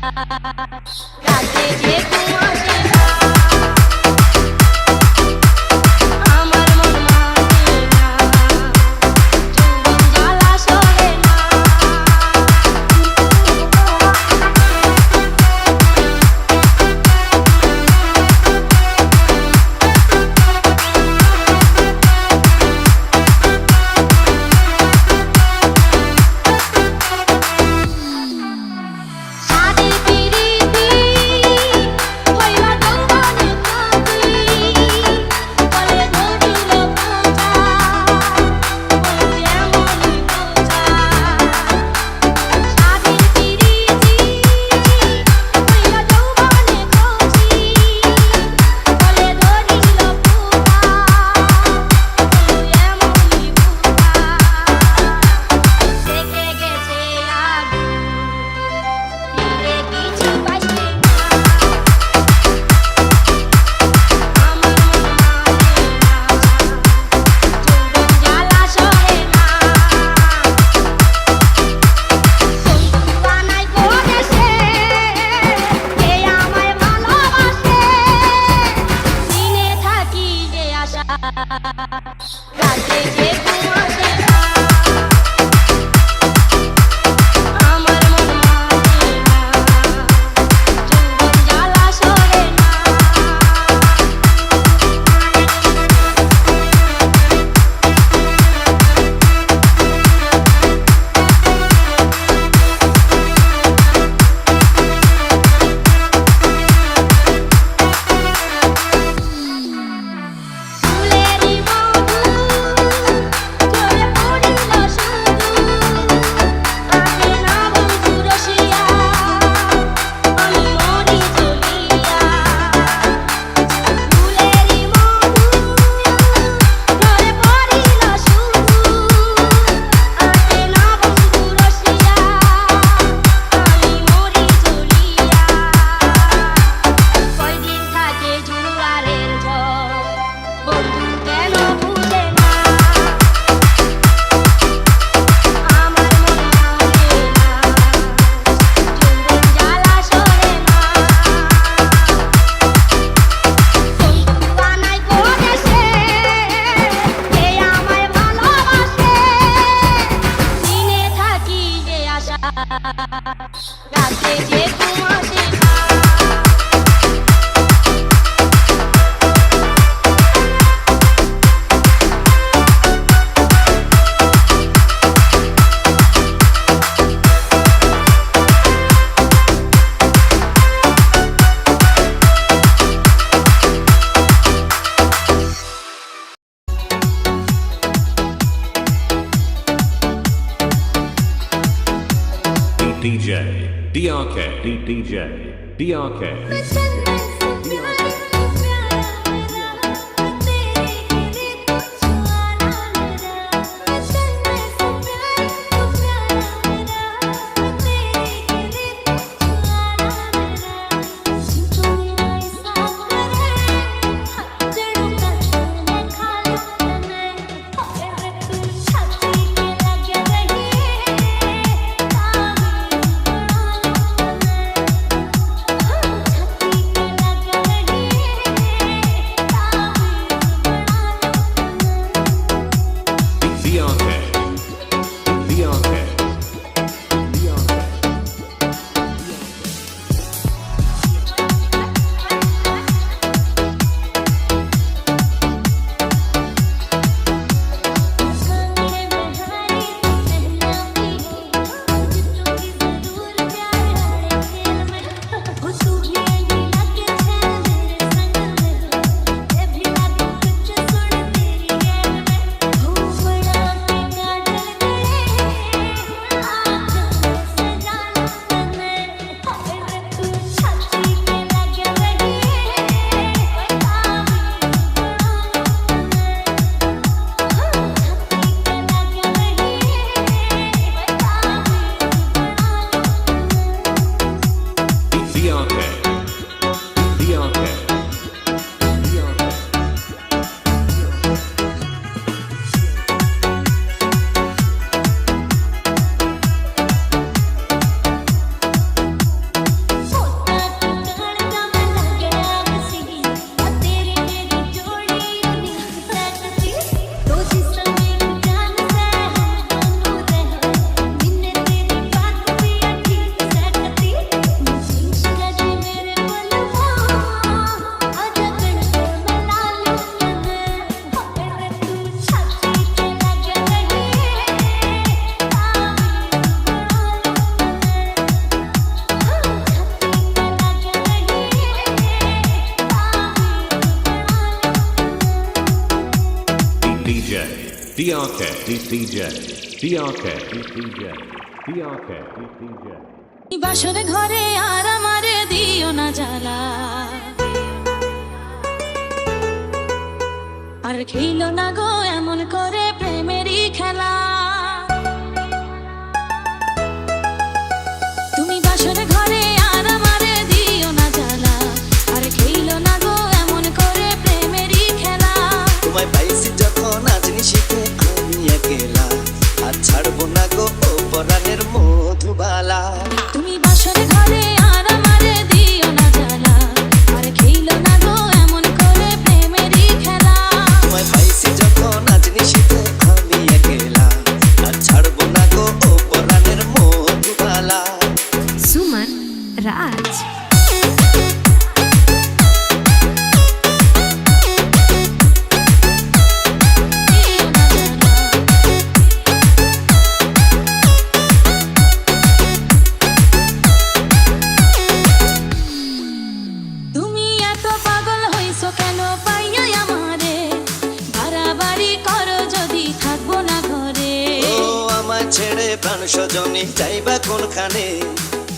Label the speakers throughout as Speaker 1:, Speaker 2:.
Speaker 1: রাতে যে ঘুমাসে না রাতে যে ঘুমাসে না আমার মন মানে না যৌবন জ্বালা সহে না রাতে যে ঘুমাসে না
Speaker 2: DJ DRK DJ DRK DRK, DJ, DRK, DJ, DRK, DJ.
Speaker 1: বাসর ঘরে আর আমারে দিও না জ্বালা, আর খেলো না গো এমন করে প্রেমেরই খেলা। তুমি বাসর ঘরে আর আমারে দিও না জ্বালা, আর খেলো না গো এমন করে প্রেমেরই খেলা।
Speaker 3: তোমায় পাইছি যখন আজ নিশিতে আমি একলা, আর ছাড়বো না গো ও পরাণের মধুবালা।
Speaker 1: তুমি বাসর ঘরে আর আমারে দিও না জ্বালা, আর খেলো না গো এমন করে প্রেমেরই খেলা।
Speaker 3: তোমায় পাইছি যখন আজ নিশিতে আমি একলা, আর ছাড়বো না গো ও পরাণের মধুবালা।
Speaker 4: সুমন রাজ।
Speaker 1: তুমি এত পাগল হইছো কেন পাইয়া আমারে, বাড়াবাড়ি করো যদি থাকবো না ঘরে।
Speaker 3: ও আমার ছেড়ে প্রাণ স্বজনে যাইবা কোনখানে,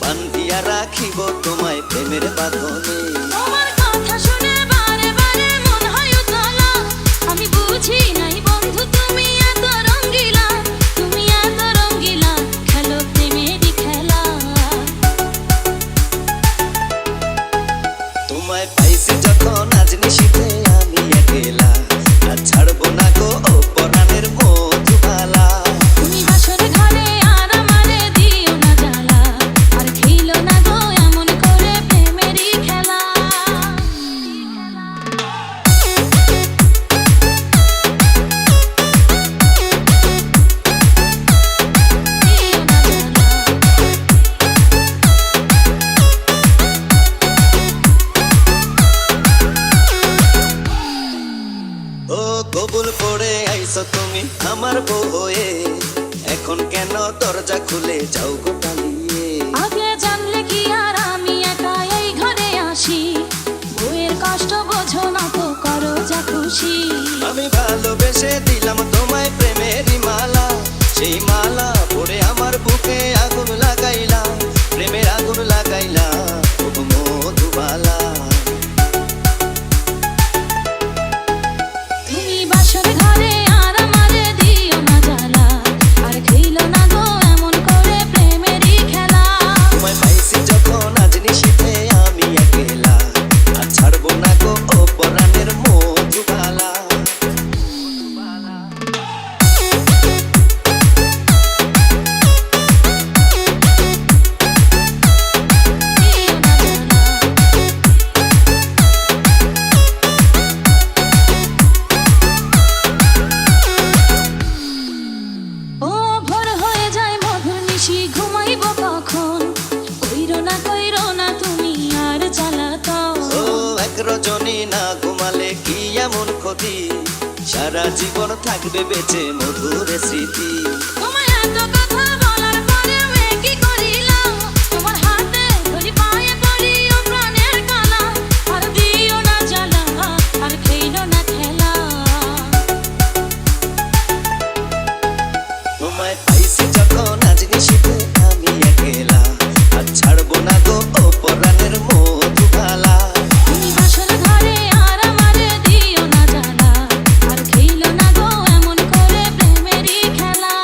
Speaker 3: বান্ধিয়া রাখিব তোমায় প্রেমের বাঁধনে।
Speaker 1: তোমার কথা শুনে বারে বারে মন হয় উতলা, আমি বুঝি নাই বন্ধু তুমি এত রঙ্গিলা, তুমি এত রঙ্গিলা, খেলো প্রেমেরই খেলা।
Speaker 3: তোমায় পাইছি যখন আজ নিশিতে আমি একলা, আর ছাড়বো না গো ও পরাণের মধুবালা।
Speaker 1: তুমি বাসর ঘরে আর আমারে দিও না জ্বালা, আর খেলো না গো এমন করে প্রেমেরই খেলা।
Speaker 3: ও কবুল পড়ে আইছো তুমি আমার বউ হয়ে, এখন কেন দরজা খুলে যাও গো পালিয়ে।
Speaker 1: আগে জানলে কি আর আমি একা এই ঘরে আসি, বউয়ের কষ্ট বোঝো না তো করো যা খুশি।
Speaker 3: আমি ভালোবেসে দিলাম তোমায় প্রেমেরই মালা, সেই মালা পড়ে আমার বুকে আগুন লাগাইলা, প্রেমের আগুন লাগাইলা ও মধুবালা।
Speaker 1: তুমি বাসর ঘরে আর আমারে দিও না জ্বালা, আর খেলো না গো এমন করে প্রেমেরই খেলা।
Speaker 3: তোমায় পাইছি যখন আজ নিশিতে আমি একলা, আর ছাড়বো না গো ও পরাণের মধুবালা।
Speaker 1: দিও না জ্বালা। ও ভোর হয়ে যায় মধুর নিশি, ঘুমাইব কখন, কইরো না তুমি আর জ্বালাতন।
Speaker 3: ও এক রজনী না ঘুমালে কি এমন ক্ষতি, সারা জীবন থাকবে বেঁচে মধুর স্মৃতি।
Speaker 1: তোমায় এত কথা বলার পরেও কি করিলাম, তোমার হাতে ধরি পায়ে পড়ি ও প্রাণের কালা, আর দিও না জ্বালা, আর খেলো না খেলা।
Speaker 3: তোমায় পাইছি যখন আজ নিশিতে আমি একলা, আর ছাড়বো না গো ও পরাণের মধুবালা।
Speaker 1: তুমি বাসর ঘরে আর আমারে দিও না জ্বালা, আর খেলো না গো এমন করে প্রেমেরই খেলা।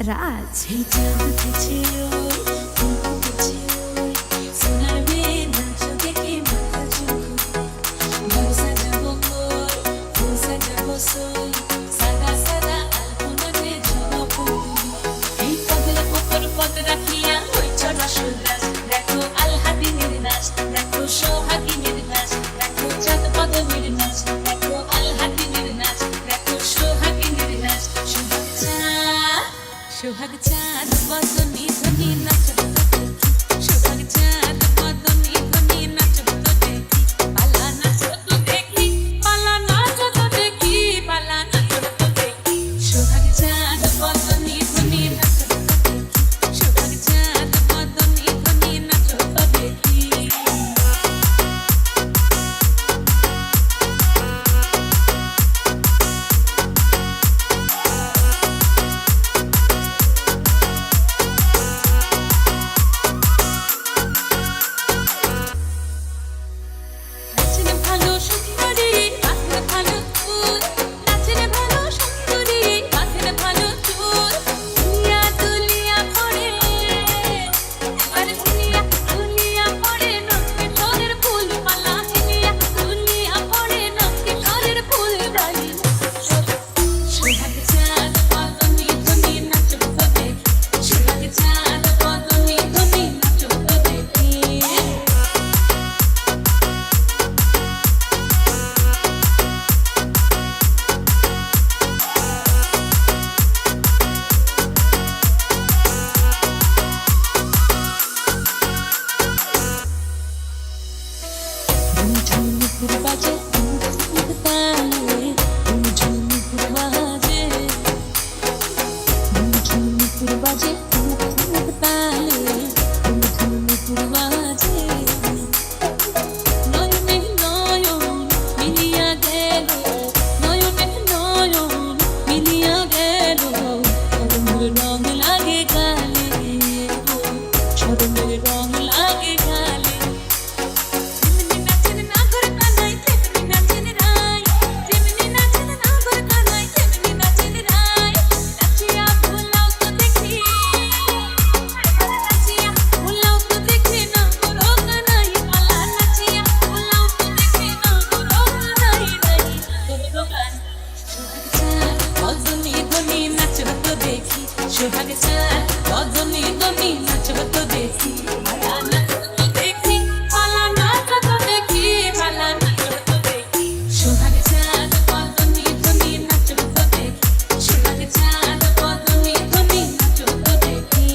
Speaker 4: রাজ।
Speaker 1: এই চাঁদ উঠেছে ওই, ফুল ফুটেছে ওই, সোনার মেয়ে নাচ দেখে মাথা চুলকোয়। ঘর সাজাবো কই, ফুল সাজাবো সই, সাদা সাদা আলপনাতে জবা ফুল। এই কদলা ওপর পদ রাখিয়া ওই ছড়া সুরাজ, দেখো আলহাদিনের নাচ, দেখো সোহাগিনীর নাচ, দেখো চাঁদ পদমীর নাচ, দেখো আলহাদিনের নাচ, দেখো সোহাগিনীর নাচ। সোহাগ চাঁদ বদনী ধ্বনি নাচবে তো দেখি, সোহাগ চাঁদ বদনী ধ্বনি নাচবে তো দেখি, পালা নাচো তো দেখি, পালা নাচো তো দেখি, পালা নাচো তো দেখি। সোহাগ চাঁদ বদনী ধ্বনি নাচবে তো দেখি, সোহাগ চাঁদ বদনী ধ্বনি নাচো তো দেখি। নাচলে ভালো সুন্দরী, নাচলে ভালো চুল, নাচলে ভালো সুন্দরী, নাচলে ভালো চুল। দুলিয়া দুলিয়া পড়ে, আরে দুলিয়া দুলিয়া পড়ে নটকে ঠোরের ফুল মালা, দুলিয়া দুলিয়া পড়ে নটকে ঠোরের ফুল ডালি। সোহাগ চাঁদ বদনী ধ্বনি নাচবে তো দেখি, সোহাগ চাঁদ বদনী ধ্বনি নাচবে তো দেখি। ঝুমঝুমুকুর বাজে ঝুমঝুমুক তালে, ঝুমঝুমুকুর বাজে, ঝুমঝুমুকুর বাজে ঝুমঝুমুক তালে, ঝুমঝুমুকুর বাজে। নয়নে নয়ন মিলিয়া গেল, নয়নে নয়ন মিলিয়া গেল, শরমের রং লাগে গালে, শরমের রং লাগে গালে। যেমনি নাচেন নাগর কানাই, তেমনি নাচেন রাই, যেমনি নাচেন নাগর কানাই, তেমনি নাচেন রাই। নাচিয়া ভোলাও তো দেখি, নাচিয়া ভোলাও তো দেখি নাগর কানাই, পালা নাচিয়া ভোলাও তো দেখি নাগর কানাই নাই তোর গান। সোহাগ চাঁদ বদনী ধ্বনি নাচবে তো দেখি, সোহাগ চাঁদ বদনী ধ্বনি নাচবে তো দেখি, পালা নাচবে তো দেখি, পালা নাচবে তো দেখি, পালা নাচবে তো দেখি। সোহাগ চাঁদ বদনী ধ্বনি নাচবে তো দেখি, সোহাগ চাঁদ বদনী ধ্বনি নাচবে তো দেখি।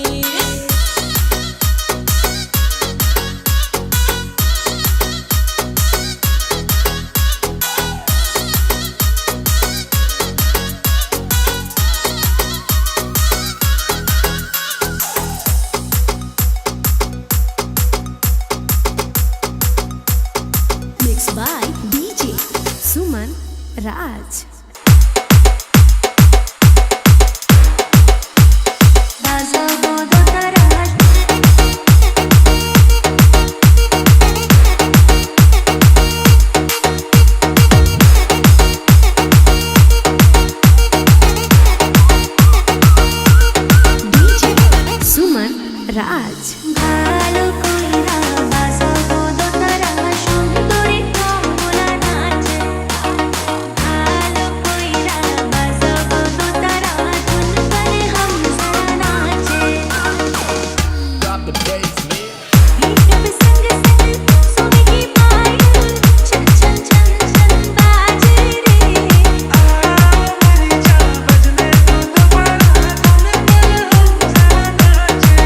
Speaker 4: Mixed by DJ Suman Raj. DJ Suman Raj.
Speaker 5: ভালো কইরা বাজাবো দোতারা, সুন্দরী কমলা নাচে। ভালো কইরা বাজাবো দোতারা, ধুনকারে হামজা নাচে। হিপ संग संग सोने की पायल, छन छन छन छन बाजे रे। मेरी जान बजने तो दोबारा, धुनकारे हामजा नाचे।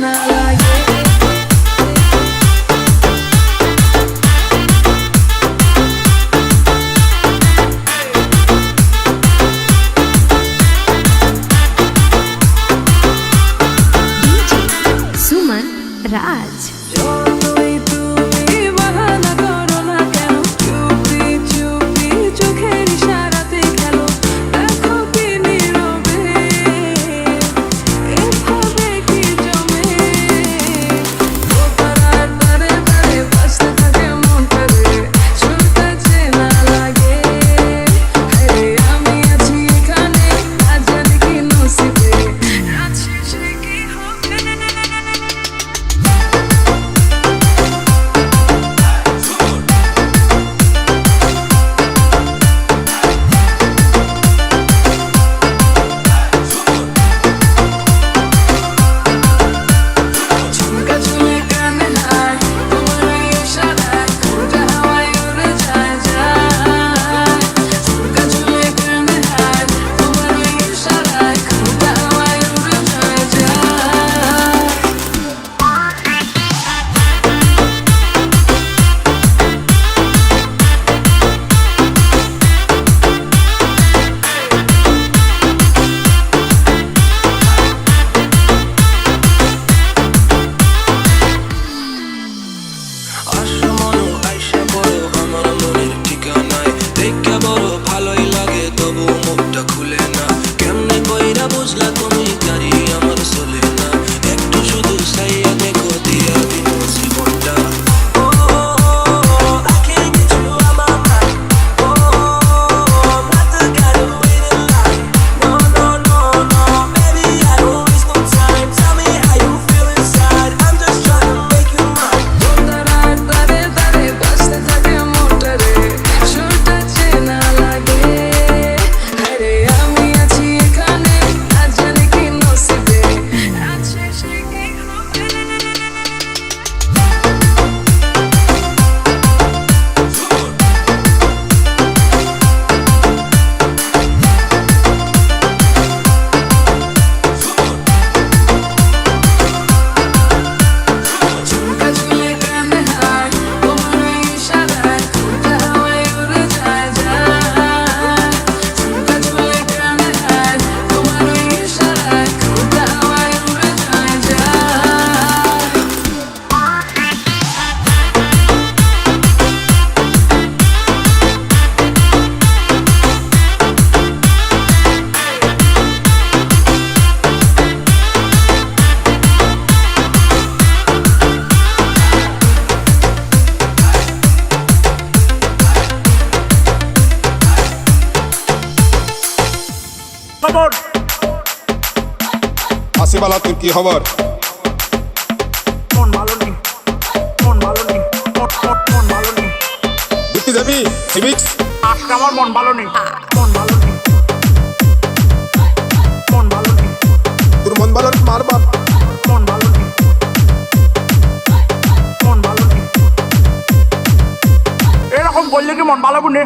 Speaker 6: চেনা লাগে
Speaker 4: DJ Suman Raj.
Speaker 6: যতই তুমি বাহানা করো না কেন চুপি চুপি চোখের ইশারাতে খেলো দেখো কি নীরবে এভাবে কি জমে তারার তারে তারে বাজতে থাকে মনটা রে শুনতে চেনা লাগে আরে আমি আছি এখানে আজ জানি কি নসিবে আছি সে কি হবে ঝুমকা ঝুলে কানে হায় তোমার ওই ইশারায় ফুলটা হাওয়ায় উড়ে যায় যায় ঝুমকা ঝুলে কানে হায় তোমার ওই ইশারায় ফুলটা হাওয়ায় উড়ে যায় যায়
Speaker 7: আসো মনো আইসা বড় আমার মনের ঠিকানায় দেখে বড় ভালোই লাগে তবু মুখটা খুলে না কেমনে কইরা বুঝলা তুমি জানি আমার চলে না একটু শুধু চাইয়া দেখো দিয়া দিন জীবনটা ও I can't get you out my mind I'm not the guy to wait in line No, no, no, no Baby, I don't waste no time Tell me how you feel inside I'm just trying to make you mine
Speaker 6: তারার তারে তারে বাজতে থাকে মনটা রে সুরটা চেনা লাগে আরে আমি আছি এখানে আজ জানি কি নসিবে আছে সে কি হবে ঝুমকা ঝুলে কানে হায় তোমার ওই ইশারায় ফুলটা হাওয়ায় উড়ে যায় যায় ঝুমকা ঝুলে কানে হায় তোমার ওই ইশারায় ফুলটা হাওয়ায় উড়ে যায় যায়
Speaker 8: আসিবালা তোর কি খবর
Speaker 9: মন ভালো নেই মন ভালো নেই মন ভালো নেই
Speaker 8: ঘুরতে যাবি সিভিক্স
Speaker 9: আজকে আমার মন ভালো নেই মন ভালো নেই মন ভালো নেই
Speaker 8: তোর মন ভালো মার বাপ
Speaker 9: মন ভালো নেই মন ভালো নেই এরকম বললে কি মন ভালো নেই